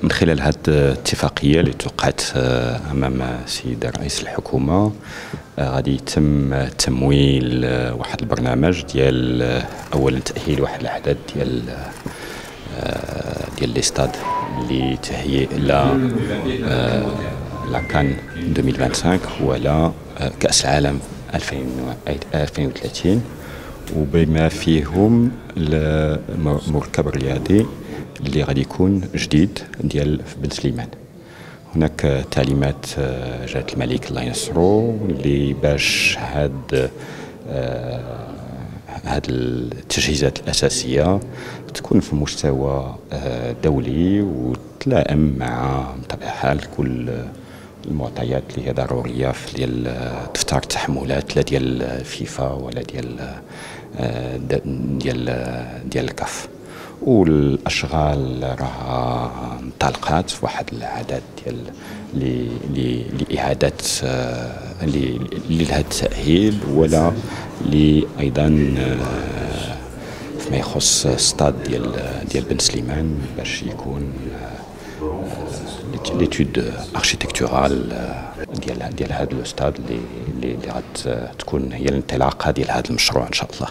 من خلال هذه الاتفاقية اللي توقعت أمام السيد رئيس الحكومة غادي يتم تمويل واحد البرنامج ديال أولا تأهيل واحد العدد ديال لي ستاد لتهيئ لا كان 2025 ولا كأس العالم 2030 وبما فيهم المركب الرياضي اللي غادي يكون جديد ديال بن سليمان. هناك تعليمات جلالة الملك الله ينصرو اللي باش هاد التجهيزات الأساسية تكون في مستوى دولي وتلائم مع بطبيعة الحال كل المعطيات اللي هي ضرورية في ديال دفتر التحملات لا ديال الفيفا ولا ديال الكاف. والاشغال راها انطلقت في واحد العدد ديال لاعاده لهذا التاهيل ولا ايضا فيما يخص ستاد ديال بن سليمان باش يكون ليتود اركيتكتورال ديال هذا الاستاد اللي غتكون هي الانطلاقه ديال هذا المشروع ان شاء الله.